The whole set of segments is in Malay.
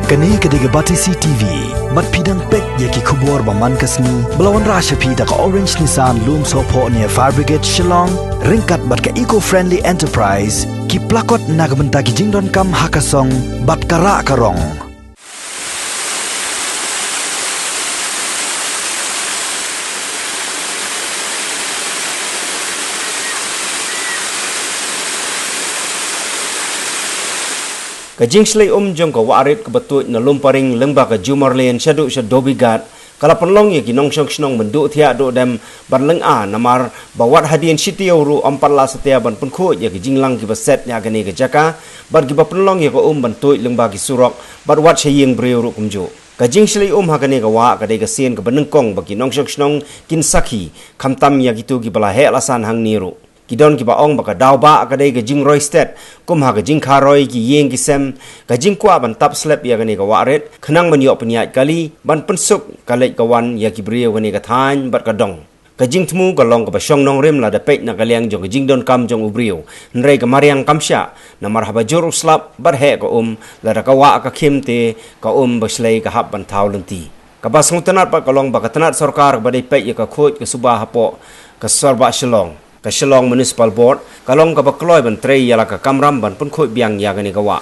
Kani kadiga Batisi TV, mat pidang pek yaki kubur baman kasni, belawan rasha pida ka Orange Nissan Loom Sopo near Fire Brigade Shillong, ringkat bat ka eco-friendly enterprise, ki plakot nagbenta ki jingdon kam hakasong, bat kara karong. Kajing selai jong ka warit ka batut na lumparing lengba ka Jumarlian syadu syadobigat kala penlong ya ginong syong snong menduk thia do dem ban leng a namar bawat hadian sitiau ru 14 setia ban penkhut ya kajing lang ki baset ya gani ka jaka ban ki ba penlong ya ka bantut lengba ki surok ban wat syeng breu ru kumjo kajing selai ha gani ka wa ka dei ka sien ka benengkong bagi nong syong snong kin sakhi khamtam ya gitu ki bala he lasan hang niru Kidon ki baong baka daw ba akadai ka jing roysted kum ha ka jing kharoi ki yeng ki sem ka jing kwa ban tap slap ya gani ka waret khnang ban yo peniat kali ban pensuk kalai kawan ya ki brio gani ka than bat ka dong ka jing tmu ka long ka basong nong rem la da pek na kaliang jong ka jing don kam jong ubrio nrei ka mariang kamsha na marhaba jor slap bar he ka la da ka wa ka khimte ka baslei ka hap ban thaw lenti ka basung tanat pa ka long ba ka tanat sarkar ba dei pek ya ka khoj ka subah hapo ka sarba Shillong ka Shillong Municipal Board kalong ka bakloi ban trei yala ka kamram ban pun khoi biang ya gani ka wa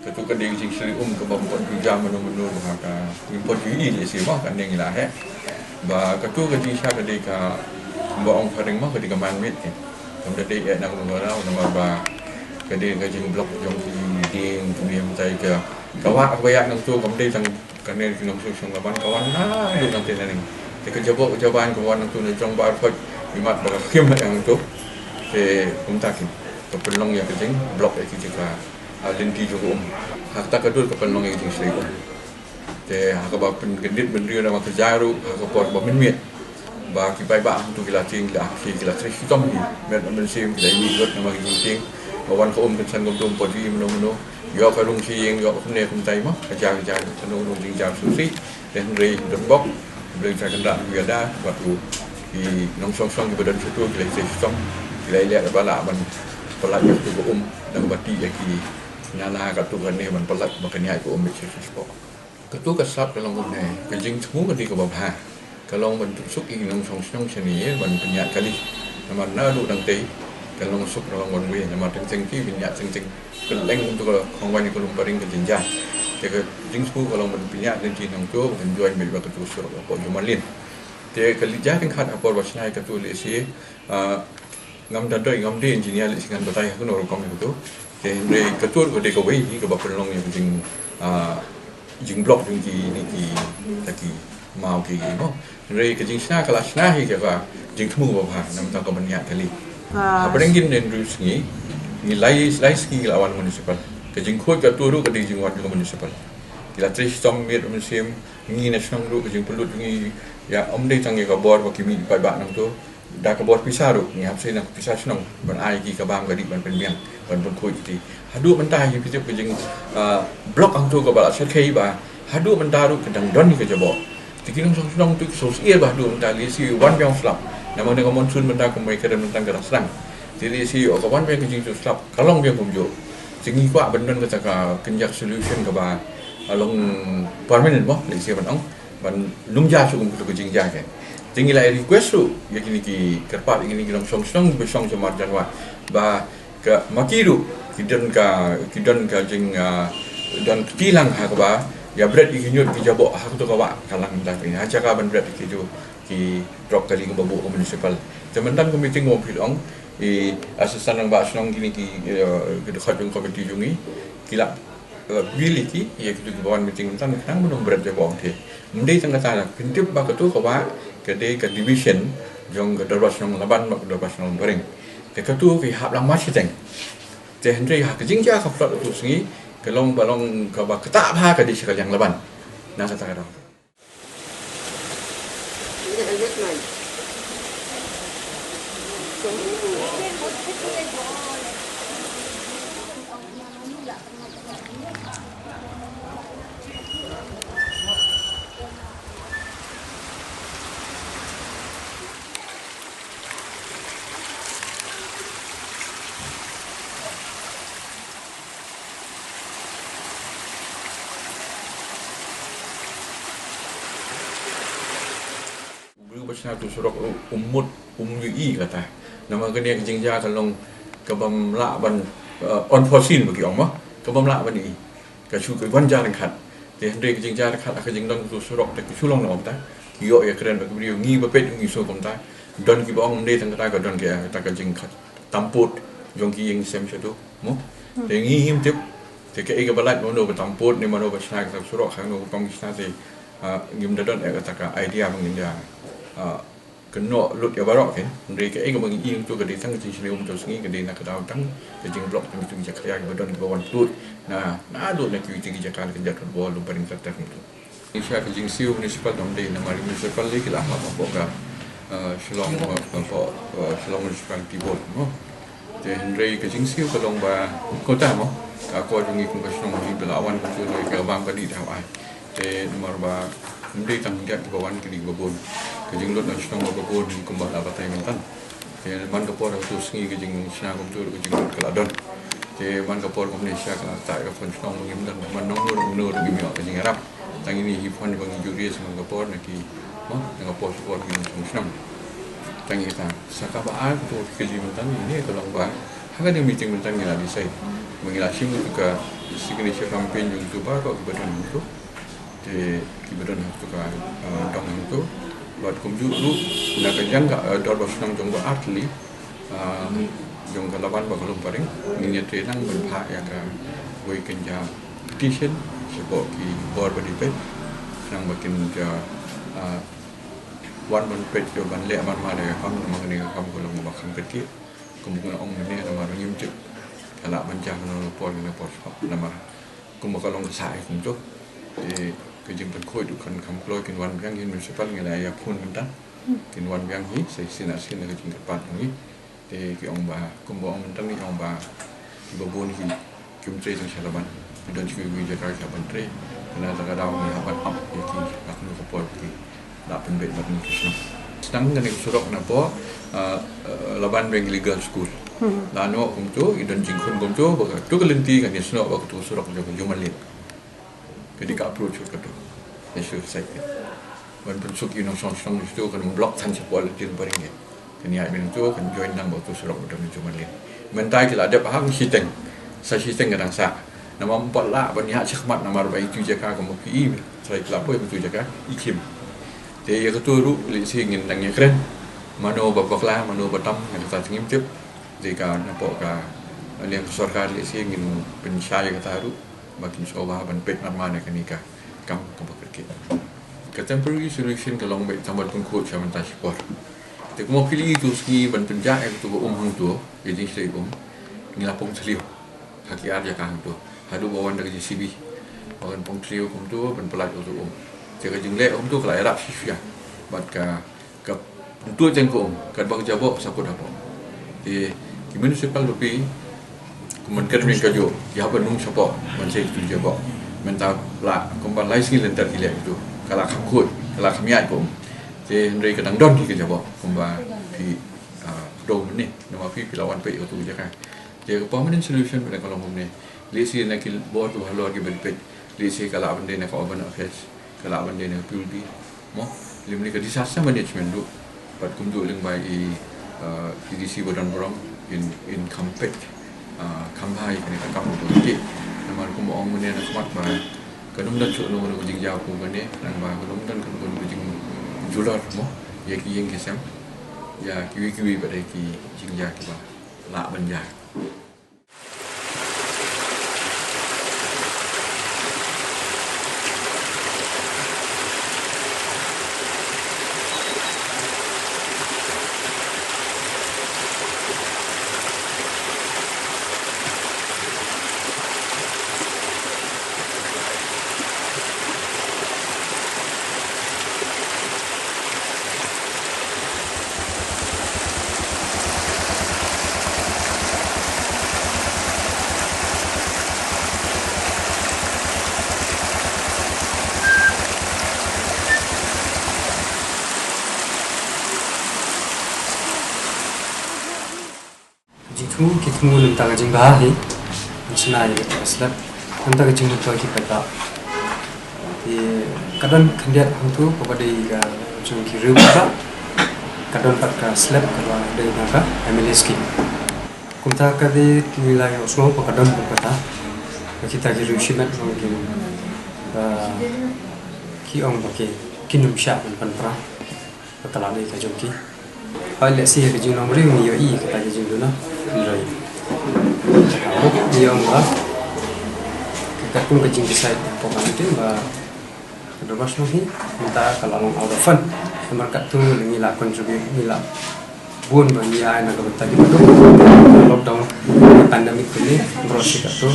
Ketua kedai sing seri ke bapot hujang menu-menu ka import UI le si mah kan yang lah ba ketua kedai sya kedai ka baong faring mah kedai ka manmit kedai ya nang ngorau nama ba kedai ka jing blok jong si ding tumiem tai ka kawa ya nang tu kedai sang kan ni nang sung kawan kawan na du nang ten ni ke jawaban kawan nang tu ni jong ba phot imat ba kim yang tu ke kumtakin ke pelong ya kedai blok ya kita linti juga hak tak kedul ke penong yang tinggi te hak ba pen gendit bendri nama kejaru hak por ba minmiet ba ki bai ba tu kila ting la ki kila tri hitom ni met mensim kila ni got nama ki ting bawan ko kan san gom podi meno yo ka lung sieng yo ne kum tai ma kejar tanu lung ting jam susi dan rei debok beli sa kenda biada waktu di nong song ki badan situ kila hitom kila lihat bala ban pelak tu dan bati ya ki Nana katukan ni man pelat makanya aku ambil sesuatu. Ketua kesap dalam umne, kejing semua kali ke bawah. Kalau man tusuk ingin nong song seni, man penyak kali. Nama nadu dang teh, kalau masuk dalam one way, nama teng ti penyak teng keleng untuk kongwan yang paling kejenjang. Jadi kejing semua kalau man penyak nanti nong tu enjoy beli batu susur apa jumalin. Jadi kali jadi kan apa wasnai ketua lesi, ngam dadoi ngam di engineer lesi kan betai aku norang kami itu. Jadi ketua ko deka wei ni ko ba pelong yang jing blok jing ni ki taki mau ki mo re ke jing sna kala sna hi ke ba jing thmu ba ba nam ta ko banyak kali apa dengin den rus ni lai ski lawan municipal ke jing khoi ketua ru ke jing wat municipal kila tris tom mir musim ni national ru ke jing pelut ni ya om dei tang ka bor ba ki mi pa ba nam tu dah kebor pisah tu, ni apa sih nak pisah senang, ban air ki kabam gadik ban penbiang, ban berkoi jadi. Hadu mentah yang pisah kejeng blok angtu kebal asyik kei bah, hadu mentah tu kedang don ni kejabok. Jadi nong senang tu sosial bah hadu mentah lisi wan biang slap, nama dengan monsun mentah kemai kedang mentah gerang senang. Jadi lisi wan biang kejeng tu slap, kalong biang kumjo. Jadi kuat benda kata kenjak solution kebal, along permanent bah lisi ban ban lumja sukum tu kejeng jaga. Tinggal request tu, ya kini ki kerpat ini kita song besong semar janwa, bah ke makiru kidan ka jeng dan kilang hak bah ya berat ikinyut ki jabok hak tu kawa kalang dah ini aja ka ban berat ki tu ki drop kali ke babu municipal. Sementara komite ngopil ong asisten ng bas nong kini ki dekat yung komite jungi kila pilih ki ya kita bawan meeting tentang nang belum berat jabok te. Mendai tengah tanah pintip ba ketu kawa kedai ke division jong ke darbas nong laban mak darbas nong bering te katu ki hap lang mas kiteng te hendri ha ke jingja ka plot tu singi ke long balong ka ba kata ha ka di sekal yang laban na kata kada pasal tu surok umut yui kata nama kena jingja kalong kabam la ban on fosin bagi orang mah kabam la ban ni ka chu ke wan jar khat te hande jingja khat ka jing dong tu surok te chu long nom ta yo ya keren bagi beliau ngi ba pet ngi so kom ta don ki bong ne tang ta ka don ke ta ka jing khat tamput jong ki yang sem chatu mo te ngi him tip te ke ga balat no ba tamput ni mano ba snak ta surok khang no kong sna te ngim da don ta ka idea mangin dia kena lut ya barok kan mereka bagi yang tu kedai tang sini tu sengi kedai nak kedai tang kejing blok tu tu jakarta ke badon ke bawan tu nah lut nak cuci jakarta ke jakarta bol paling tertek itu Indonesia kejing siu municipal dom dei nama municipal lagi lah apa boga Shillong Shillong municipal tibot mo te hendrei kejing siu kalong ba kota mo aku jungi kung kasong ni belawan tu ke bang kadi dah ai te nomor ba hendrei tang jakarta bawan ke di babon kejing lut nak senang babon kumbah apa tai mentan te man kapor tu sengi kejing sna kum tu kejing lut keladon te man kapor Malaysia kala tai ka fon senang ngim dan man nong nur gimi kejing arab tang ini hifan bagi juri sama kapor nak ki nak kapor support ngim senang tang kita sakaba tu kejing mentan ini kalau ba haka dia meeting mentan ngila di sai mengila sim tu ka signature campaign yung tu ba ko kebetulan itu te kebetulan tu ka dong itu buat kumju lu nak kejang ka dor bos nang jong ba atli jong ka laban ba kalum paring ni trenang ban pha ya ka voi kenja petition sebab ki bor ba dipet nang bakin ja wan ban pet jo ban le ban ma de kam mang ni kam ko long ba kham pet ki kum ko ong ni na ma ngim chuk kala ban ja no por ni por na ma kum ko long sai kum chuk kejing pen khoi du kan kam kloi kin wan yang hin municipal ngai ya phun kan ta kin wan yang hi sai sin asin ke jing pat ni te ki ong ba kum bo ong tang ni ong ba ki bo bon hi kum tre sang shalaban don chi wi ja ka ka ban tre na ta ka daw ni ha ban up ki ak nu ko por ki da pen bet bat ni kisno stang ngani surok na po laban beng legal school la no kum tu idon jing khun kum tu ba tu ka lenti kan ni sno ba tu surok jo human link ketika approach ke tu isu saya wan pensuk you know song itu kan block tan sepol jin paring ni kan ya min tu kan join nang bau tu surok udah cuma lin mentai kila ada pahang siteng sa siteng kadang sa nama empat la ban ya cekhmat nama bai tu jaka ko pi saya kila apa tu jaka ikim te ya tu ru li singin nang ya keren mano babakla mano batam yang ta ngim tip jika napo ka alian sarkar li singin pensyaya kata ru makin soba ban pet mana kanika kam kapakit contemporary solution kalong baik tambah tungkut sama tas support te mo pilih itu ski ban penja tu hang tu jadi sei ngilapong seliu haki arja kang tu hadu bawan dari CB bawan pong seliu kum tu ban pelat tu jaga jingle tu kelai rap sifia bat ka tu jeng ko kan bang jabo sakut apa di municipal lebih kemudian mereka jo ya benung siapa macam itu je kok mental lah kembali lagi skill entar gila itu kalau kakut kalau kamiat pun je mereka kadang don di kerja kok kembali di dom ni nama pi lawan pe itu je kan je permanent solution pada kalau ni lesi nak buat tu halor ke benpet lesi kalau benda nak urban affairs kalau benda nak PUB mo limni ke disaster management tu buat kumdu leng bai EDC badan borong in compact kampai kini tak kamu tu jadi, nama aku mau orang mana nak smart bah, kanum dan cuk nomor kujing jauh aku kan ni, dan bah kanum dan kanum kujing jualan mo, ya yang kesem, ya kiwi pada kujing jauh kita, lak banjar. tu kita mula tentang jing bahahi, macam ni kita selap tentang jing tu kita di kadang kandiat tu kepada macam kira apa, kadang pada selap kalau ada naga MLS ki, kumta kade nilai oslo kadang berkata kita kira simat mungkin ki orang pakai kinum syak dan perah kalau ni kajoki. Hal lesi ke jing nomor ni yo I kata jing tu na nilai. Dia orang kita pun ke jing side pokok itu bah kedua ni minta kalau orang out of fund mereka tu nilai contribute nilai bun bagi ayah nak bertanya tu lockdown pandemik ini proses itu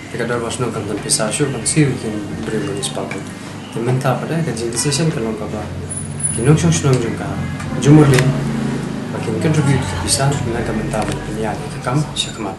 kita dah bahas kan pisah syuk masih mungkin beri municipal tu minta pada ke jing decision kalau kaba kinong syong juga jumur ni makin contribute bisa dengan kementerian pendidikan ke kam syakmat